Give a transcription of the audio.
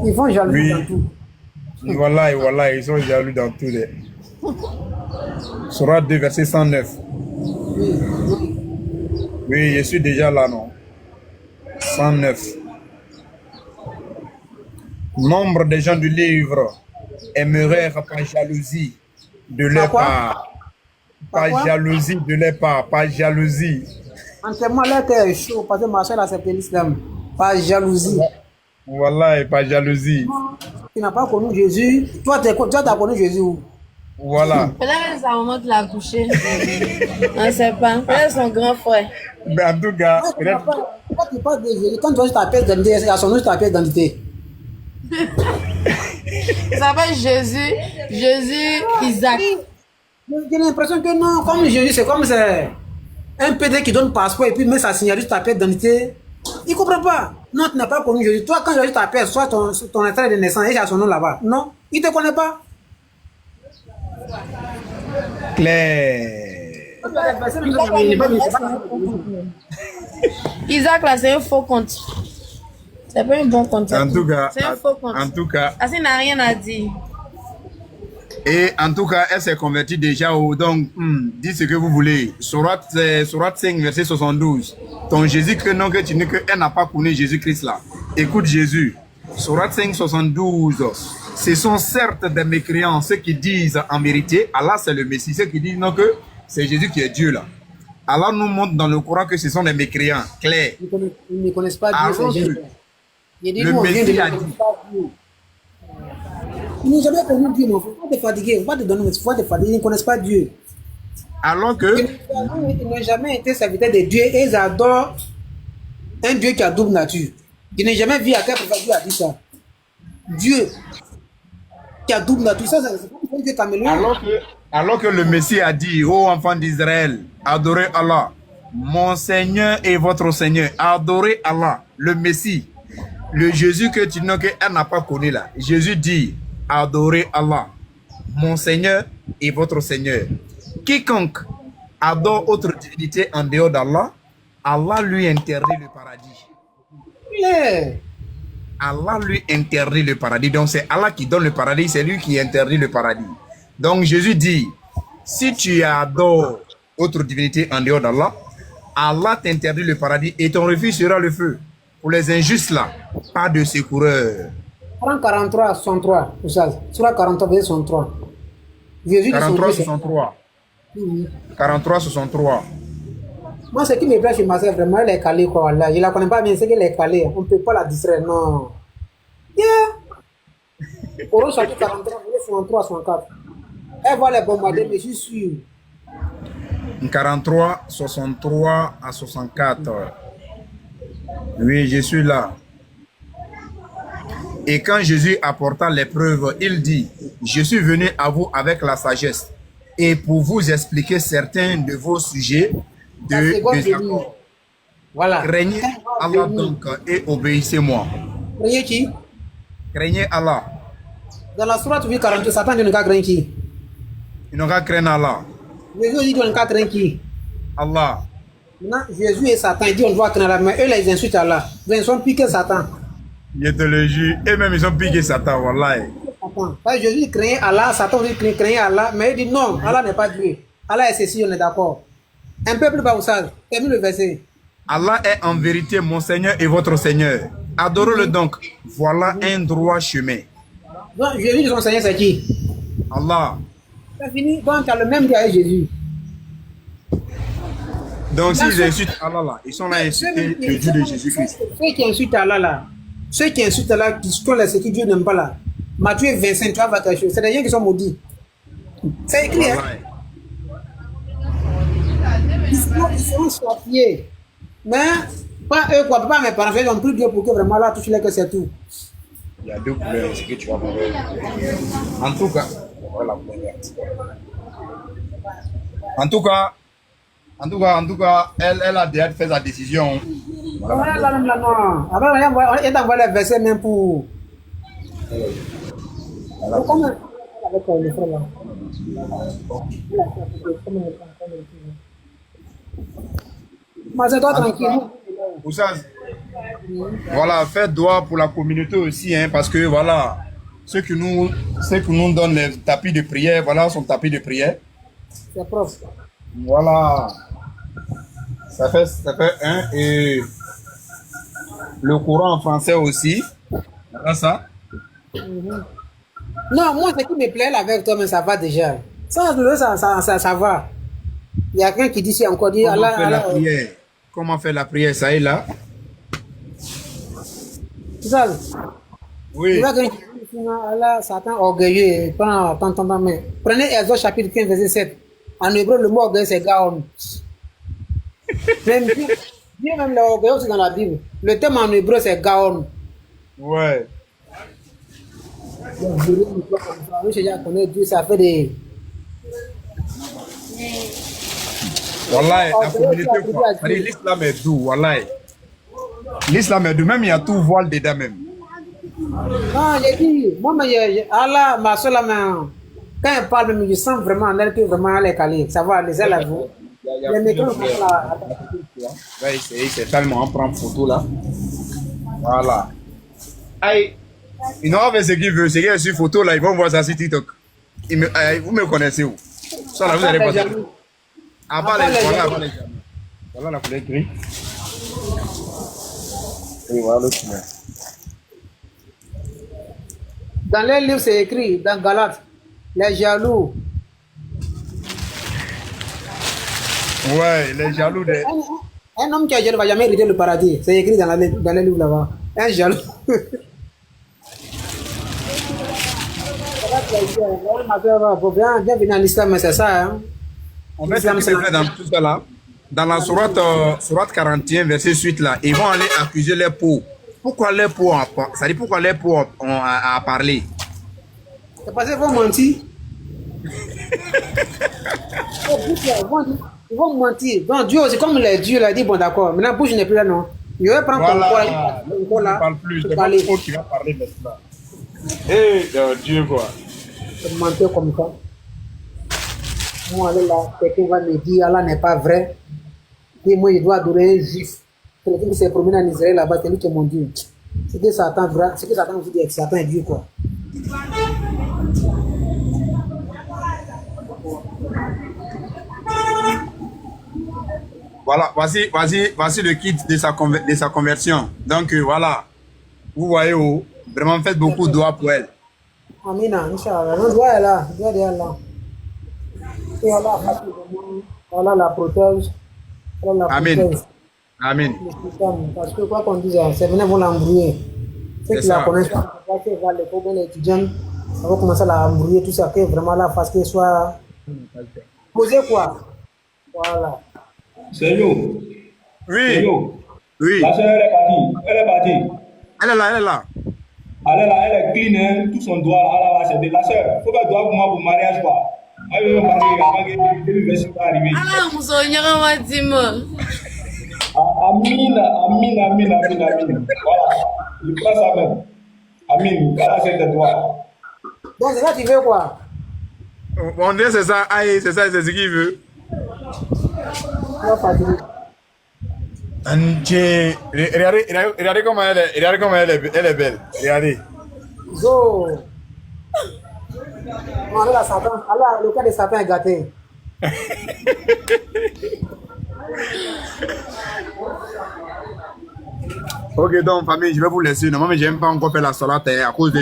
Ils vont jalouser dans Oui, tout. voilà, et voilà, ils sont jaloux dans tout. Sourate 2, verset 109. Oui, oui. Oui, je suis déjà là, non? 109. Nombre des gens du livre aimeraient par jalousie de Par leur quoi? part. Par Pas quoi? jalousie de leur part, pas jalousie. Enterrement, leur cœur est chaud parce que ma soeur a accepté l'islam. Par jalousie. Voilà, et pas jalousie. Non, tu n'as pas connu Jésus. Toi, t'as connu Jésus où? Voilà. Peut-être que sa maman qui l'a couché. On ne sait pas. Peut-être son grand frère. Mais en tout cas, Moi, tu n'as peut-être. pas. Quand tu parles de Jésus, quand tu vois sur ta pièce d'identité, il y a son nom sur ta pièce d'identité. Il s'appelle Jésus. Jésus Isaac. J'ai l'impression que non, comme Jésus, c'est comme c'est un PD qui donne passeport et puis met sa signature sur ta pièce d'identité. Il ne comprend pas. Non, tu n'as pas connu Jésus. Toi, quand Jésus t'appelle, soit ton extrait de naissance et il y a son nom là-bas. Non, il ne te connaît pas. Claire. Isaac, là, c'est un faux compte. C'est pas un bon compte. En tout cas, C'est un faux compte. en tout cas, Parce qu'il n'a rien à dire. et en tout cas, elle s'est convertie déjà au. Donc, dites ce que vous voulez. Sourate 5, verset 72. Ton Jésus que non, que tu n'es que. Elle n'a pas connu Jésus-Christ là. Écoute Jésus. Sourate 5, 72. Ce sont certes des mécréants, ceux qui disent en vérité, Allah c'est le Messie, ceux qui disent non que c'est Jésus qui est Dieu là. Allah nous montre dans le Coran que ce sont des mécréants, clairs. Ils ne connaissent pas Dieu, Alors c'est Jésus. que Il dit, le nous, on vient de Messie a dit, Ils n'ont jamais connu Dieu, non. Il ne faut pas te fatiguer. Il ne faut pas te donner, il faut pas te fatiguer. Ils ne connaissent pas Dieu. alors que, Ils n'ont jamais été serviteurs de Dieu et ils adorent un Dieu qui a double nature. Je n'ai jamais vu à quel prophète Dieu a dit ça. Dieu qui a double nature. Ça, c'est pas un Dieu caméléon. alors que le Messie a dit, ô enfants d'Israël, adorez Allah, mon Seigneur et votre Seigneur, adorez Allah, le Messie, le Jésus que tu n'as qu'elle n'a pas connu là. Jésus dit, adorez Allah, mon Seigneur et votre Seigneur. Quiconque adore autre divinité en dehors d'Allah, Allah lui interdit le paradis. Yeah. Allah lui interdit le paradis. Donc c'est Allah qui donne le paradis, c'est lui qui interdit le paradis. Donc Jésus dit, si tu adores autre divinité en dehors d'Allah, Allah t'interdit le paradis et ton refuge sera le feu. Pour les injustes là, pas de secoureur. Prends 43, 63. Sur 43, verset 63. Jésus dit son 43, Dieu, c'est 63. oui. 43, 63. Moi, ce qui me plaît chez ma soeur, vraiment, elle est calée, quoi. Là. Je ne la connais pas bien, c'est qu'elle est calée. On ne peut pas la distraire, non. Yeah. Au chapitre 43, verset 63, 64. Elle va les bombarder, mais je suis sûr. 43, 63 à 64. Oui, je suis là. Et quand Jésus apporta les preuves, il dit, je suis venu à vous avec la sagesse et pour vous expliquer certains de vos sujets La de seconde désaccord. venue. Voilà. Craignez Allah donc et obéissez-moi. Craignez qui? Craignez Allah. Dans la sourate 42, Satan dit on ne peut craindre qui? Il n'aura qu'à craindre Allah. Jésus dit on ne peut craindre qui? Allah. Maintenant, Jésus et Satan, il dit on doit craindre Allah, mais eux, là, ils insultent Allah. Ils sont pires que Satan. Je te le jure. Et même ils ont piqué Satan, wallah. Satan. Parce que Jésus craignait Allah, Satan dit craignait Allah, mais il dit non, Allah n'est pas Dieu. Allah est ceci, on est d'accord. Un peu plus bas, vous savez, termine le verset. Allah est en vérité mon Seigneur et votre Seigneur. Adorez-le donc. Voilà un droit chemin. Donc, Jésus dit son Seigneur, c'est qui? Allah. C'est fini, donc tu as le même Dieu avec Jésus. Donc s'ils insultent Allah là, ils sont là à insulter le Dieu de Jésus-Christ. Ceux qui insultent Allah là, ceux qui insultent Allah, qui sont là, c'est qui Dieu n'aime pas là. Matthieu 25, tu vas voir quelque chose. C'est des gens qui sont maudits. C'est écrit, hein? Wallah. Ils seront châtiés. Mais, pas eux, quoi, pas mes parents, ils ont pris Dieu pour que vraiment là, touche les que c'est tout. Il y a deux couleurs, ce que tu vas voir. En tout cas, voilà, en tout cas, elle a déjà fait sa décision. Voilà, là, là, non. Après, il t'envoie les versets même pour. Comment avec le frère là? Mais c'est toi tranquille. Oustaz, voilà, faites doigt pour la communauté aussi, hein, parce que voilà, ceux qui nous donnent les tapis de prière, voilà son tapis de prière. C'est prof. Voilà. Ça fait un et le courant en français aussi. Voilà ça. Non, moi, ce qui me plaît là avec toi, mais ça va déjà. Ça va. Il y a quelqu'un qui dit, c'est encore dit, Comment Allah, faire la Allah, prière? Comment faire la prière? Ça est là. c'est ça. Oui. Il va quelqu'un qui dit, Allah, Satan orgueilleux, prends, mais prenez Exode chapitre 15, verset 7. En hébreu, le mot orgueilleux, c'est Gaon. Même Dieu même l'orgueilleux aussi dans la Bible. Le thème en hébreu, c'est Gaon. Ouais. Donc, je connais Dieu, ça fait des. Wallahi, la communauté, quoi. C'est-à-dire, l'islam est doux, wallahi. L'islam est doux, même il y a tout voile dedans même. Non, j'ai dit, moi, mais Allah, ma soeur, là, quand elle parle, même, je sens vraiment en elle que vraiment elle est calée. Ça va, les ailes à vous. Les métros sont là. Ouais, c'est tellement, on prend photo là. Voilà. Aïe. Ils n'ont pas fait ce qu'ils veulent. Ce qui est sur photo là, ils vont voir ça sur TikTok. Vous me connaissez où? Ça là, vous allez passer. Avant les voilà, avant les jamais. Voilà la couleur gris. Et voilà le couleur. Dans les livres, c'est écrit, dans Galates, les jaloux. Ouais, les jaloux des. Un homme qui est jaloux ne va jamais hériter le paradis. C'est écrit dans les livres là-bas. Un jaloux. Bienvenue en islam, mais c'est ça. Hein? En fait, ce qui se fait dans tout ça là, dans la sourate 41, verset 8 là, ils vont aller accuser les pauvres. Pourquoi les pauvres ça dit pourquoi les pauvres ont à parler? C'est parce qu'ils vont mentir. Ils vont mentir. Donc Dieu, c'est comme les dieux là dit, bon d'accord, maintenant bouche n'est plus là, non. Je vais prendre Voilà. ton corps là. Ne parle plus, c'est pas le pauvre qui va parler maintenant. Eh, Dieu quoi. C'est mentir comme ça. Moi, là, quelqu'un va me dire, Allah n'est pas vrai. Et moi, je dois adorer un juif. Quelqu'un qui s'est promené en Israël là-bas, c'est lui qui est mon Dieu. C'est que Satan vous dit que Satan est Dieu, quoi. Voilà, voici le kit de sa conversion. Donc voilà, vous voyez où, vraiment faites beaucoup de doigts pour elle. Amina, Inch'Allah. Non, doigt est là, doigt est là. Et Allah la protège. Allah la Amen. protège. Amen. Parce que quoi qu'on dise, c'est venez vont l'embrouiller. Ceux C'est qui la ça. connaissent pas, c'est va les pauvres étudiants, ça va commencer à la embrouiller, tout ça, que vraiment là, parce qu'elle soit posé quoi. Voilà. C'est nous. Oui, C'est nous. oui. La soeur, elle est partie. Elle est partie. Elle est là, elle est là. Elle est là, elle est clean, hein. Tout son doigt, elle va accepter. La soeur, il faut faire doigt pour moi pour mariage, quoi. Moi, je veux me marier avant que le verset va arriver. Ah, vous en irez ma dîme. Amin. Voilà. Je prends ça même. Amin. Elle accepte toi. Donc, c'est là que tu veux quoi? On dit c'est ça, aïe, c'est ça, c'est ce qu'il veut. Tu vas fatiguer. Regardez comment elle est belle. Regardez. Zo. Non, là, Satan, Allah, le cas de Satan est gâté. Ok, donc famille, je vais vous laisser. Normalement, je n'aime pas encore faire la salade à cause de